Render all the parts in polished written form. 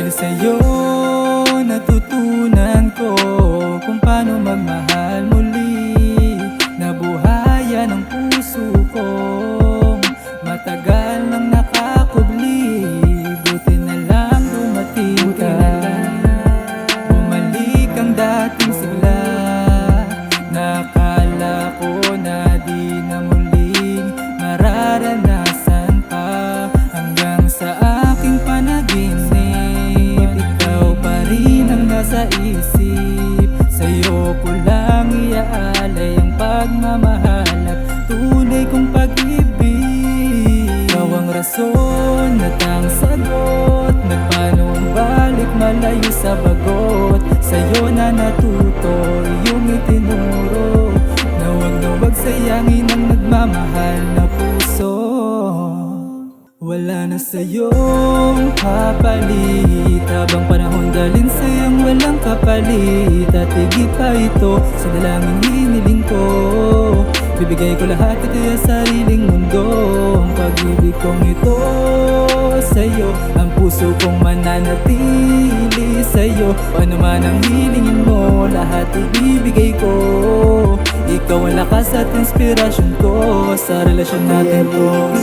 Dahil sa'yo natutunan ko kung paano magmahal muli. Nabuhayan ang puso kong matagal nang nakakubli. Buti na lang dumating ka, bumalik ang dating sigla. Nakala ko na di na muling mararanasan pa. Hanggang sa aking panaginip, ikaw pa rin ang nasa isip. Sa'yo ko lang iaalay ang pagmamahal at tunay kong pag-ibig. Ikaw ang rason at ang sagot, nagpaano ang balik malayo sa bagot. Sa'yo na natuto iyong itinuro, na wag sayangin ang nagmamahal na puso. Wala na sa'yong kapalit, habang panahon dalhin sa'yong walang kapalit. At higit pa ito sa dalangin hiniling ko, bibigay ko lahat ito sa sariling mundo. Ang pag-ibig kong ito sa'yo, ang puso kong mananatili sa'yo. Ano man ang hilingin mo, lahat ibibigay ko. Ikaw ang lakas at inspirasyon ko sa relasyon natin to.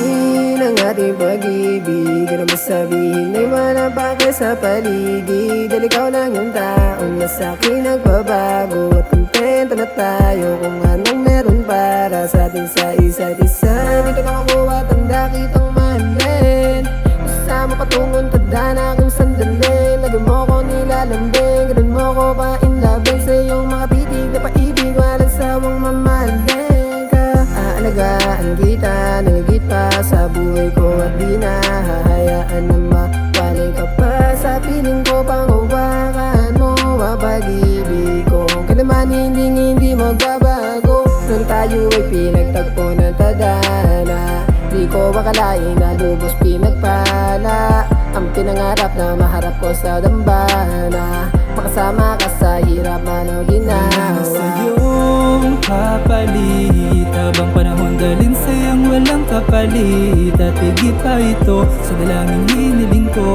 Ang ating pag-ibig, ano masabihin may manapake sa paligid. Dahil ikaw lang yung taon na sa'kin nagbabago, at kontento na tayo kung anong meron para sa atin sa isa't isa. Dito na ako at handa kitang mahalin, kasama patungong tanda na aking sandali. Lagi mo ko nilalambing, ganun mo ko pa inlabing. Sa iyong mga titig na paibig, walang sawang mamahalin ka. Aalagaan kita, nagigit pa sa buhay ko, at di na hahayaan na mawalay ka pa sa piling ko. Panghawakan mo ang pag-ibig ko, kailanman hindi magbabago. Nung tayo ay pinagtagpo ng tadhana, di ko akalain na lubos pinagpala ang pinangarap na maharap ko sa dambana. Makasama ka sa hirap man o ginawa. Sa'yong kapalit, habang panahon dalhin sa'yong walang kapalit. At higit pa ito sa dalangin hiniling ko,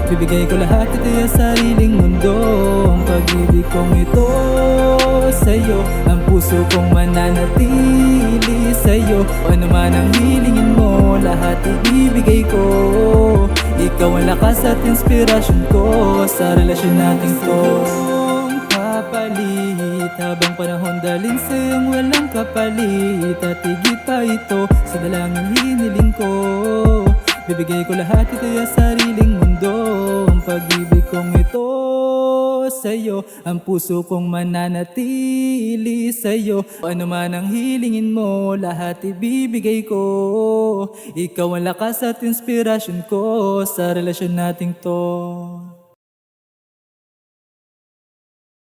bibigay ko lahat ito sa sariling mundo. Ang pag-ibig kong ito sa'yo, ang puso kong mananatili sa'yo. Ano man ang hilingin mo, lahat ibibigay ko. Ikaw ang lakas at inspirasyon ko sa relasyon natin to. Kapalit, habang panahon dalhin sa'yong walang kapalit. At higit pa ito sa dalangin hiniling ko, bibigay ko lahat ito sa sariling mundo. Ang pag-ibig kong ito sa'yo, ang puso kong mananatili sa'yo. Ano man ang hilingin mo, lahat ibibigay ko. Ikaw ang lakas at inspirasyon ko sa relasyon nating to.